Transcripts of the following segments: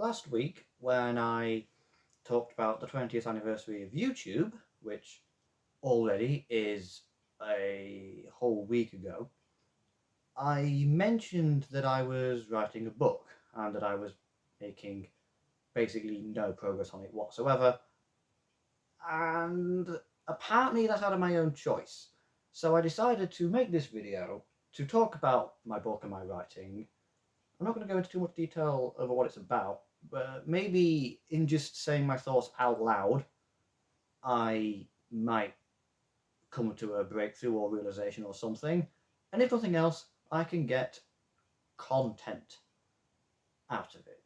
last week when I talked about the 20th anniversary of YouTube, which already is a whole week ago, I mentioned that I was writing a book and that I was making basically no progress on it whatsoever. And apparently that's out of my own choice. So I decided to make this video to talk about my book and my writing. I'm not going to go into too much detail over what it's about, but maybe in just saying my thoughts out loud, I might come to a breakthrough or realization or something. And if nothing else, I can get content out of it.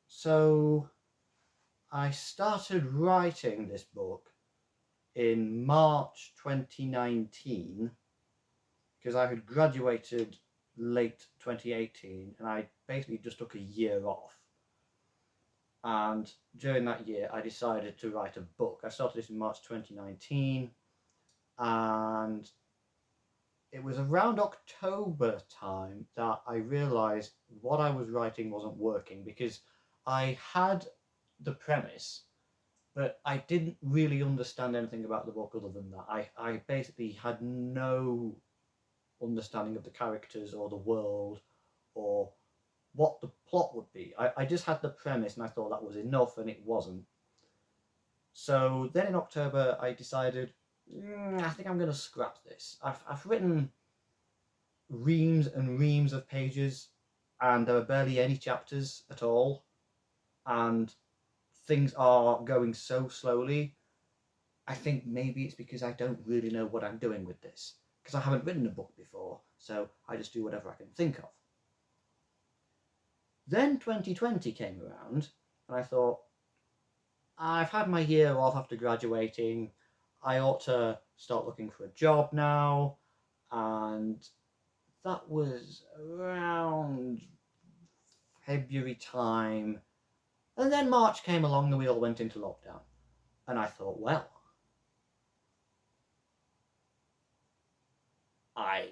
So I started writing this book in March 2019 because I had graduated late 2018 and I basically just took a year off. And during that year, I decided to write a book. I started this in March 2019, and it was around October time that I realized what I was writing wasn't working, because I had the premise, but I didn't really understand anything about the book other than that. I basically had no understanding of the characters or the world or what the plot would be. I just had the premise and I thought that was enough, and it wasn't. So then in October I decided, I think I'm going to scrap this. I've written reams and reams of pages and there are barely any chapters at all, and things are going so slowly. I think maybe it's because I don't really know what I'm doing with this, because I haven't written a book before, so I just do whatever I can think of. Then 2020 came around and I thought, I've had my year off after graduating, I ought to start looking for a job now. And that was around February time. And then March came along and we all went into lockdown. And I thought, well, I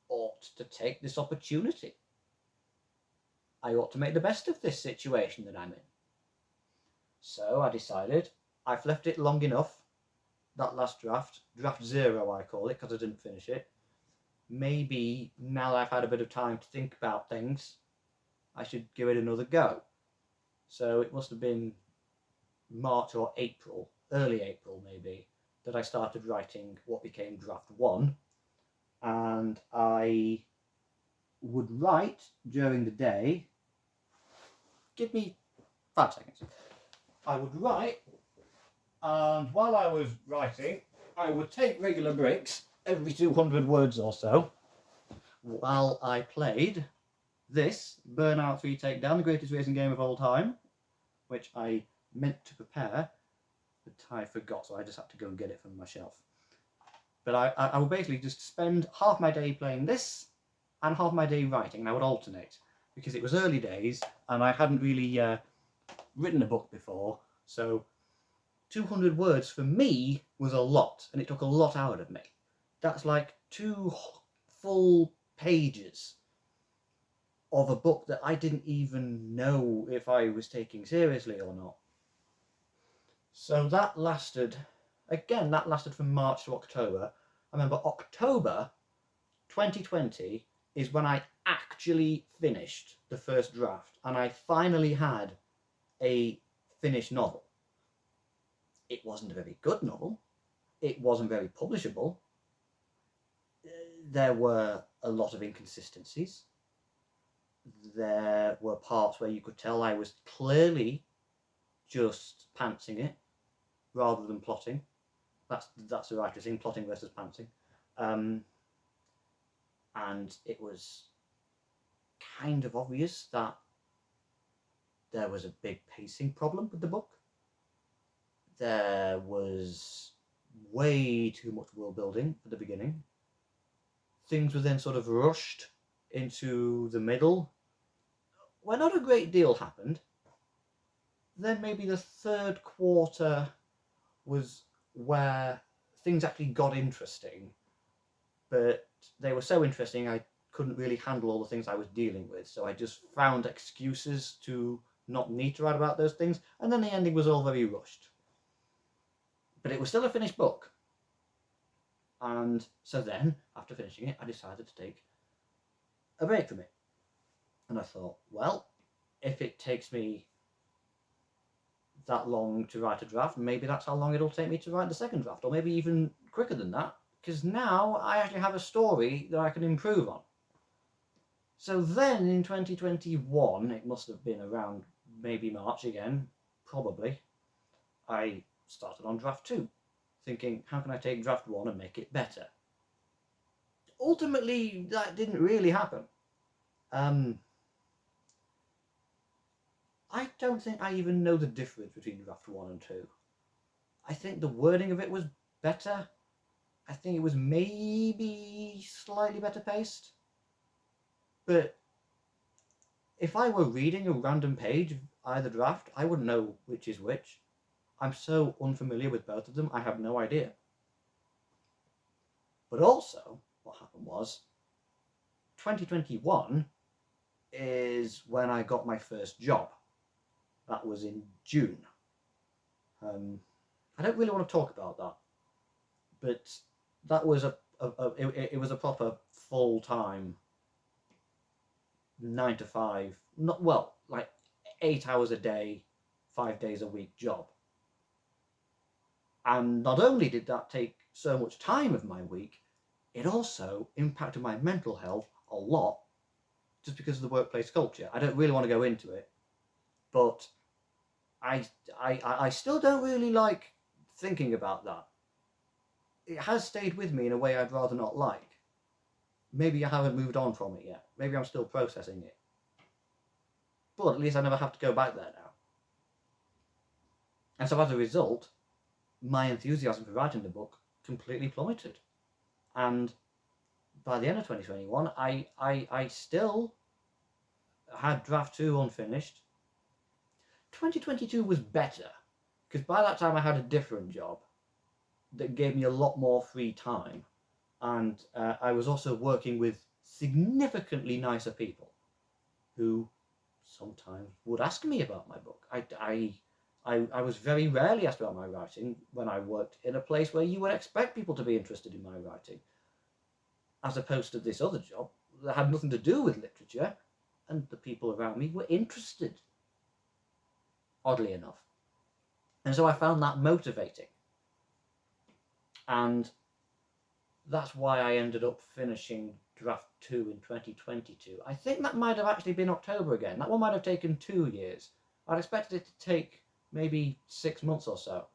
ought to take this opportunity. I ought to make the best of this situation that I'm in. So I decided, I've left it long enough, that last draft 0 I call it, because I didn't finish it. Maybe now that I've had a bit of time to think about things, I should give it another go. So it must have been March or April, early April maybe, that I started writing what became draft 1. And I would write during the day. Give me 5 seconds. I would write, and while I was writing, I would take regular breaks every 200 words or so while I played this Burnout 3 Takedown, the greatest racing game of all time, which I meant to prepare, but I forgot, so I just had to go and get it from my shelf. But I would basically just spend half my day playing this and half my day writing, and I would alternate, because it was early days and I hadn't really written a book before, so 200 words for me was a lot, and it took a lot out of me. That's like 2 full pages of a book that I didn't even know if I was taking seriously or not. So that lasted from March to October. I remember October 2020 is when I actually finished the first draft, and I finally had a finished novel. It wasn't a very good novel. It wasn't very publishable. There were a lot of inconsistencies. There were parts where you could tell I was clearly just pantsing it rather than plotting. That's the writer's thing, plotting versus pantsing. And it was kind of obvious that there was a big pacing problem with the book. There was way too much world building at the beginning. Things were then sort of rushed into the middle, where not a great deal happened. Then maybe the third quarter was where things actually got interesting, but they were so interesting I couldn't really handle all the things I was dealing with, so I just found excuses to not need to write about those things, and then the ending was all very rushed. But it was still a finished book. And so then, after finishing it, I decided to take a break from it. And I thought, well, if it takes me that long to write a draft, maybe that's how long it'll take me to write the second draft, or maybe even quicker than that, because now I actually have a story that I can improve on. So then in 2021, it must have been around maybe March again, probably, I started on draft 2, thinking, how can I take draft 1 and make it better? Ultimately, that didn't really happen. I don't think I even know the difference between draft 1 and 2. I think the wording of it was better. I think it was maybe slightly better paced. But if I were reading a random page of either draft, I wouldn't know which is which. I'm so unfamiliar with both of them, I have no idea. But also, what happened was, 2021 is when I got my first job. That was in June. I don't really want to talk about that, but that was it was a proper full-time 9 to 5, not well, like 8 hours a day, 5 days a week job. And not only did that take so much time of my week, it also impacted my mental health a lot, just because of the workplace culture. I don't really want to go into it, but I still don't really like thinking about that. It has stayed with me in a way I'd rather not like. Maybe I haven't moved on from it yet. Maybe I'm still processing it. But at least I never have to go back there now. And so as a result, my enthusiasm for writing the book completely plummeted. And by the end of 2021, I still had draft 2 unfinished. 2022 was better, because by that time I had a different job that gave me a lot more free time, and I was also working with significantly nicer people who sometimes would ask me about my book. I was very rarely asked about my writing when I worked in a place where you would expect people to be interested in my writing, as opposed to this other job that had nothing to do with literature, and the people around me were interested, oddly enough. And so I found that motivating. And that's why I ended up finishing draft 2 in 2022. I think that might have actually been October again. That one might have taken 2 years. I'd expected it to take maybe 6 months or so.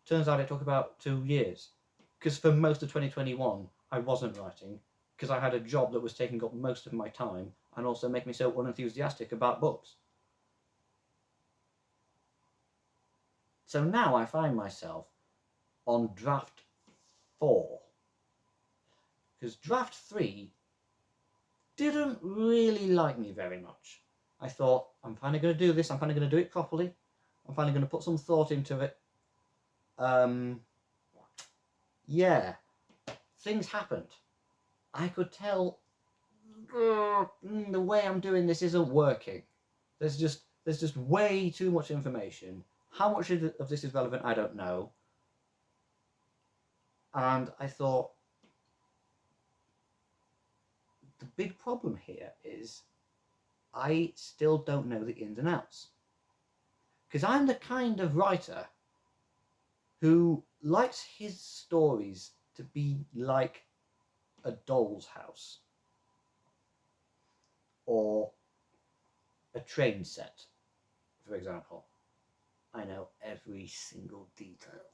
Turns out it took about 2 years. Because for most of 2021, I wasn't writing, because I had a job that was taking up most of my time and also making me so unenthusiastic about books. So now I find myself on draft 4. Because draft 3 didn't really like me very much. I thought, I'm finally going to do this, I'm finally going to do it properly, I'm finally going to put some thought into it. Yeah, things happened. I could tell the way I'm doing this isn't working. There's just way too much information. How much of this is relevant, I don't know. And I thought, the big problem here is I still don't know the ins and outs. Because I'm the kind of writer who likes his stories to be like a doll's house, or a train set, for example. I know every single detail.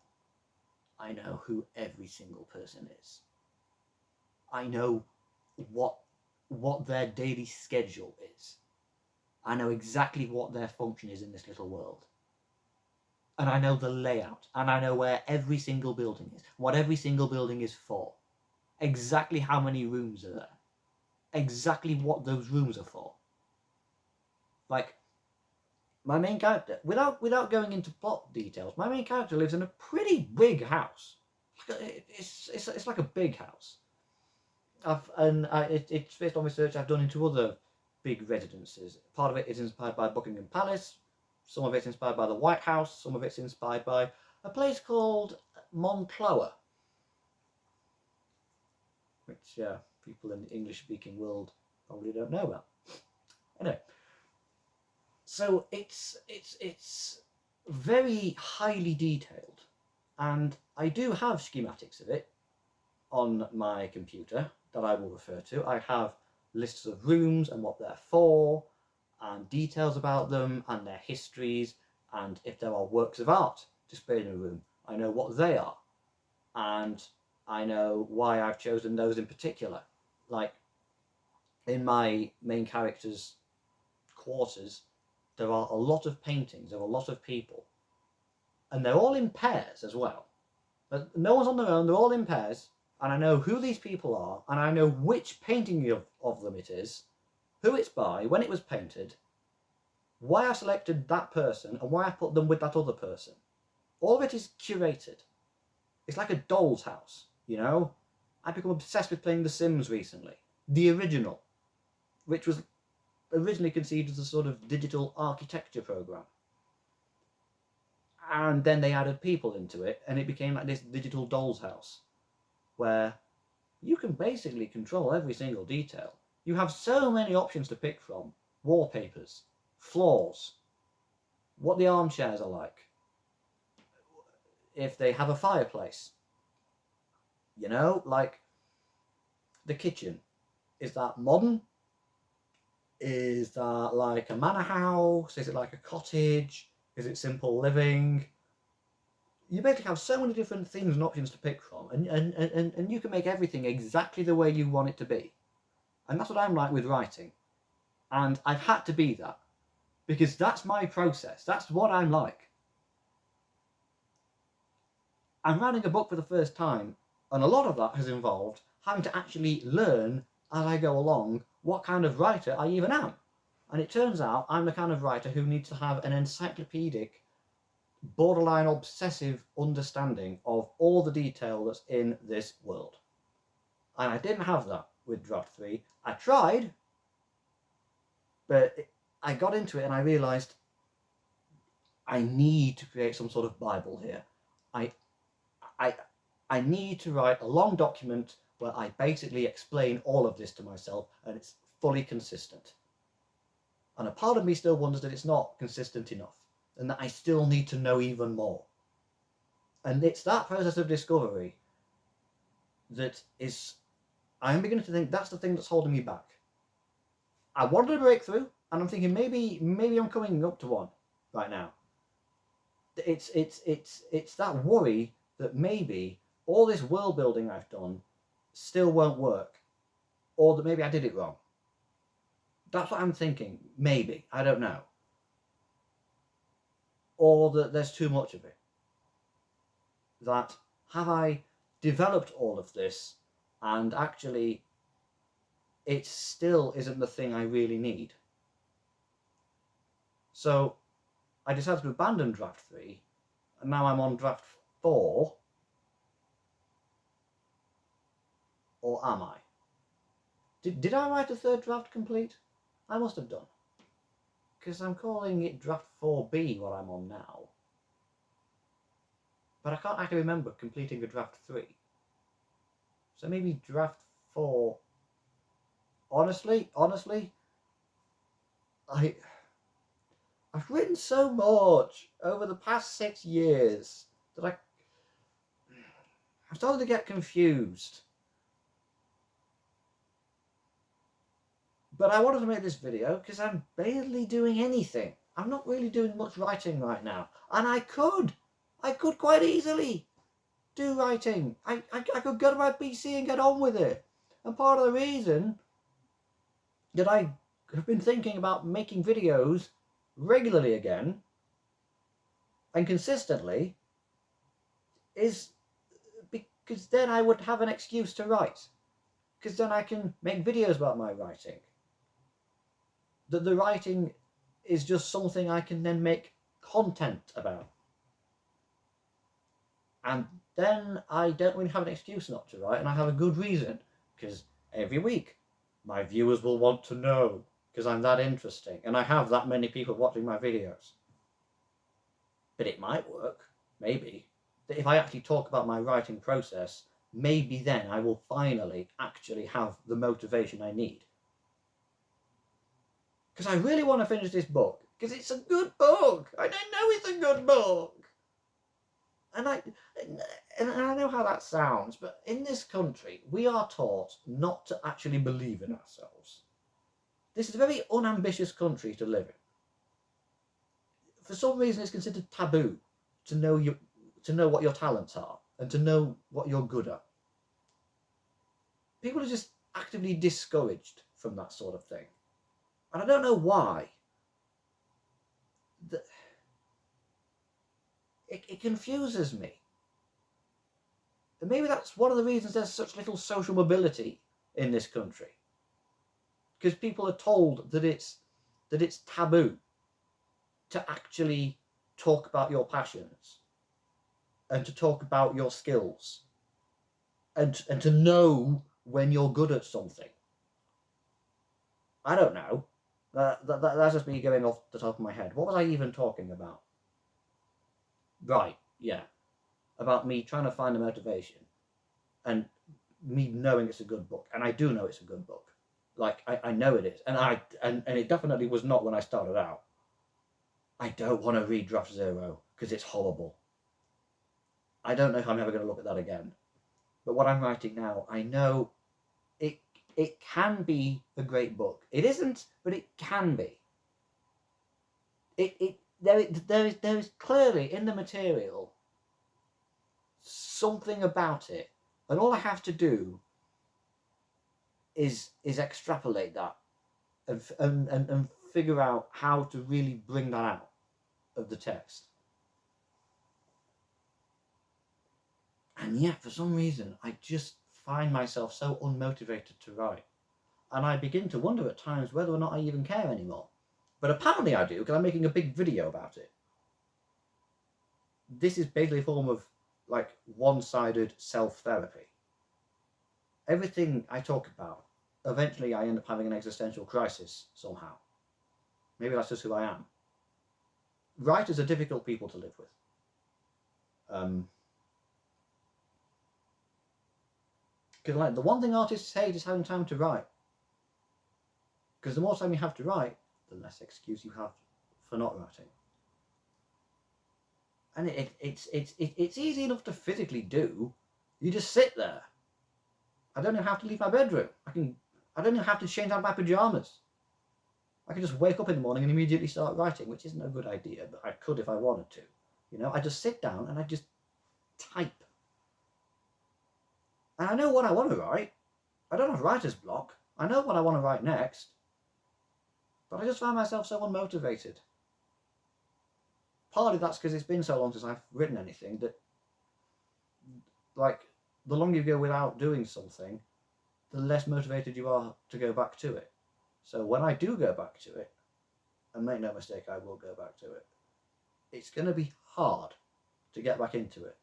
I know who every single person is. I know what their daily schedule is. I know exactly what their function is in this little world. And I know the layout, and I know where every single building is, what every single building is for, exactly how many rooms are there, exactly what those rooms are for. Like, my main character, without going into plot details, my main character lives in a pretty big house. It's like a big house. It's based on research I've done into other big residences. Part of it is inspired by Buckingham Palace, some of it's inspired by the White House, some of it's inspired by a place called Moncloa, which people in the English-speaking world probably don't know about. Anyway, so it's very highly detailed, and I do have schematics of it on my computer that I will refer to. I have lists of rooms and what they're for, and details about them and their histories, and if there are works of art displayed in a room, I know what they are, and I know why I've chosen those in particular. Like, in my main character's quarters, there are a lot of paintings, there are a lot of people, and they're all in pairs as well. But no one's on their own, they're all in pairs, and I know who these people are, and I know which painting of them it is, who it's by, when it was painted, why I selected that person, and why I put them with that other person. All of it is curated. It's like a doll's house, you know? I've become obsessed with playing The Sims recently. The original, which was originally conceived as a sort of digital architecture program. And then they added people into it, and it became like this digital doll's house, where you can basically control every single detail. You have so many options to pick from. Wallpapers, floors, what the armchairs are like, if they have a fireplace, you know, like the kitchen. Is that modern? Is that like a manor house? Is it like a cottage? Is it simple living? You basically have so many different themes and options to pick from, and you can make everything exactly the way you want it to be. And that's what I'm like with writing. And I've had to be that, because that's my process. That's what I'm like. I'm writing a book for the first time, and a lot of that has involved having to actually learn as I go along what kind of writer I even am. And it turns out I'm the kind of writer who needs to have an encyclopedic, borderline obsessive understanding of all the detail that's in this world. And I didn't have that with Draft 3. I tried, but I got into it and I realised I need to create some sort of Bible here. I need to write a long document where I basically explain all of this to myself, and it's fully consistent. And a part of me still wonders that it's not consistent enough, and that I still need to know even more. And it's that process of discovery that is, I'm beginning to think that's the thing that's holding me back. I wanted a breakthrough, and I'm thinking maybe I'm coming up to one right now. It's that worry that maybe all this world building I've done still won't work, or that maybe I did it wrong. That's what I'm thinking. Maybe, I don't know. Or that there's too much of it. That have I developed all of this, and actually it still isn't the thing I really need. So I decided to abandon Draft 3, and now I'm on Draft 4. Or am I? Did I write a third draft complete? I must have done. Because I'm calling it Draft 4B, what I'm on now. But I can't actually remember completing a Draft 3. So maybe Draft 4... Honestly, I've written so much over the past 6 years that I'm starting to get confused. But I wanted to make this video because I'm barely doing anything. I'm not really doing much writing right now. And I could quite easily do writing. I could go to my PC and get on with it. And part of the reason that I have been thinking about making videos regularly again and consistently is because then I would have an excuse to write. Because then I can make videos about my writing. That the writing is just something I can then make content about. And then I don't really have an excuse not to write, and I have a good reason. Because every week. My viewers will want to know because I'm that interesting and I have that many people watching my videos. But it might work, maybe, that if I actually talk about my writing process, maybe then I will finally actually have the motivation I need. Because I really want to finish this book, because it's a good book. I know it's a good book. And I know how that sounds, but in this country, we are taught not to actually believe in ourselves. This is a very unambitious country to live in. For some reason, it's considered taboo to know what your talents are and to know what you're good at. People are just actively discouraged from that sort of thing. And I don't know why. It confuses me. And maybe that's one of the reasons there's such little social mobility in this country. Because people are told that it's taboo to actually talk about your passions and to talk about your skills and to know when you're good at something. I don't know. That's just me going off the top of my head. What was I even talking about? Right, yeah. About me trying to find a motivation and me knowing it's a good book. And I do know it's a good book. Like, I know it is. And it definitely was not when I started out. I don't want to read Draft Zero because it's horrible. I don't know if I'm ever going to look at that again. But what I'm writing now, I know it can be a great book. It isn't, but it can be. There is clearly in the material something about it, and all I have to do is extrapolate that and figure out how to really bring that out of the text. And yet, for some reason, I just find myself so unmotivated to write. And I begin to wonder at times whether or not I even care anymore. But apparently I do, because I'm making a big video about it. This is basically a form of, like, one-sided self-therapy. Everything I talk about, eventually I end up having an existential crisis somehow. Maybe that's just who I am. Writers are difficult people to live with. Because like the one thing artists hate is having time to write. Because the more time you have to write, the less excuse you have for not writing. And it's easy enough to physically do. You just sit there. I don't even have to leave my bedroom. I don't even have to change out my pajamas. I can just wake up in the morning and immediately start writing, which isn't a good idea, but I could if I wanted to. You know, I just sit down and I just type. And I know what I want to write. I don't have writer's block. I know what I want to write next. But I just find myself so unmotivated. Partly that's because it's been so long since I've written anything that, like, the longer you go without doing something, the less motivated you are to go back to it. So when I do go back to it, and make no mistake, I will go back to it, it's going to be hard to get back into it.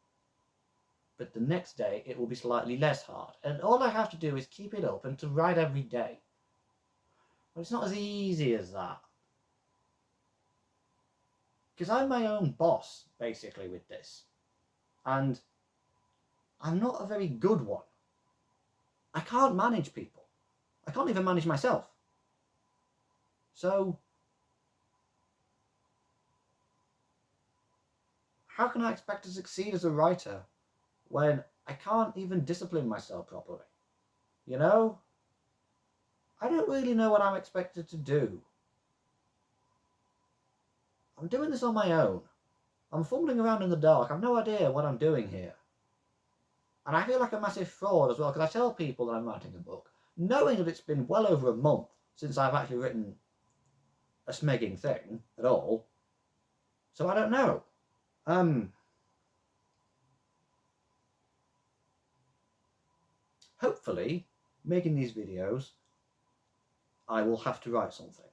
But the next day, it will be slightly less hard. And all I have to do is keep it up and to write every day. But it's not as easy as that. Because I'm my own boss, basically, with this. And I'm not a very good one. I can't manage people. I can't even manage myself. So, how can I expect to succeed as a writer when I can't even discipline myself properly? You know? I don't really know what I'm expected to do. I'm doing this on my own. I'm fumbling around in the dark. I've no idea what I'm doing here. And I feel like a massive fraud as well, because I tell people that I'm writing a book, knowing that it's been well over a month since I've actually written a smegging thing at all. So I don't know. Hopefully, making these videos, I will have to write something.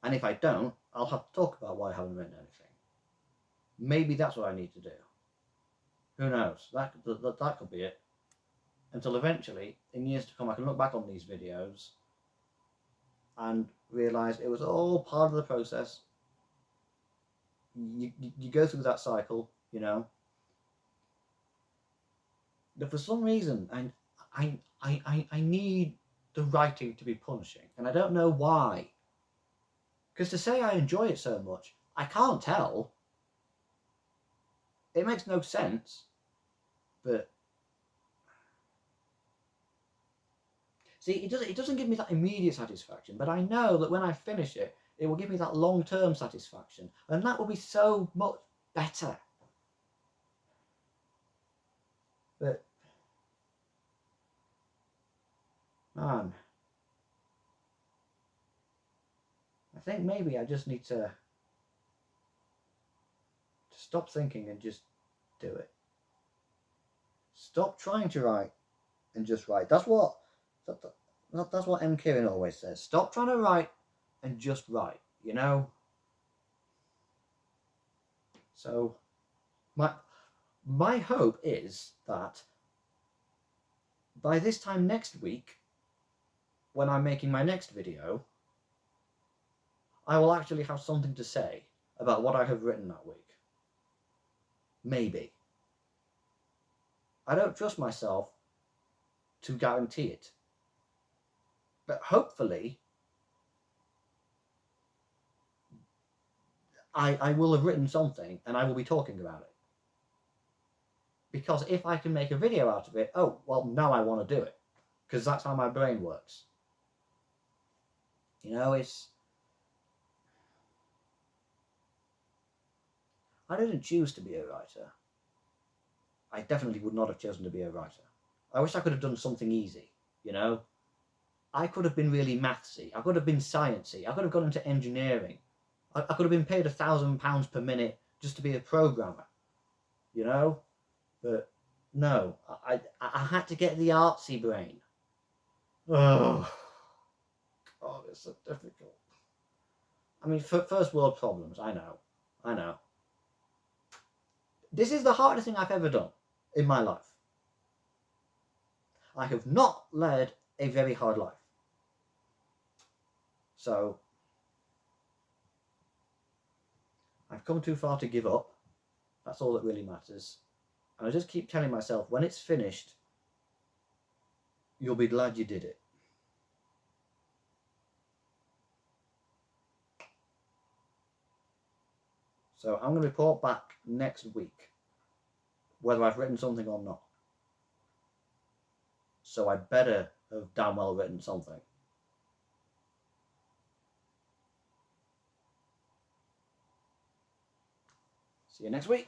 And if I don't, I'll have to talk about why I haven't written anything. Maybe that's what I need to do. Who knows? That could be it. until eventually, in years to come, I can look back on these videos and realise it was all part of the process. You go through that cycle, you know. But for some reason, I need the writing to be punishing, and I don't know why. Because to say I enjoy it so much, I can't tell. It makes no sense, but see, it doesn't give me that immediate satisfaction, but I know that when I finish it, it will give me that long-term satisfaction, and that will be so much better. But man, I think maybe I just need to stop thinking and just do it. Stop trying to write and just write. That's what M. Kieran always says. Stop trying to write and just write, you know? So my hope is that by this time next week, when I'm making my next video, I will actually have something to say about what I have written that week. Maybe. I don't trust myself to guarantee it. But hopefully, I will have written something and I will be talking about it. Because if I can make a video out of it, oh, well, now I want to do it. Because that's how my brain works. You know, I didn't choose to be a writer. I definitely would not have chosen to be a writer. I wish I could have done something easy, you know? I could have been really mathsy. I could have been sciencey. I could have gone into engineering. I could have been paid £1,000 per minute just to be a programmer, you know? But no, I had to get the artsy brain. Oh, God, it's so difficult. I mean, first world problems, I know. This is the hardest thing I've ever done in my life. I have not led a very hard life. So, I've come too far to give up. That's all that really matters. And I just keep telling myself, when it's finished, you'll be glad you did it. So I'm going to report back next week whether I've written something or not. So I better have damn well written something. See you next week.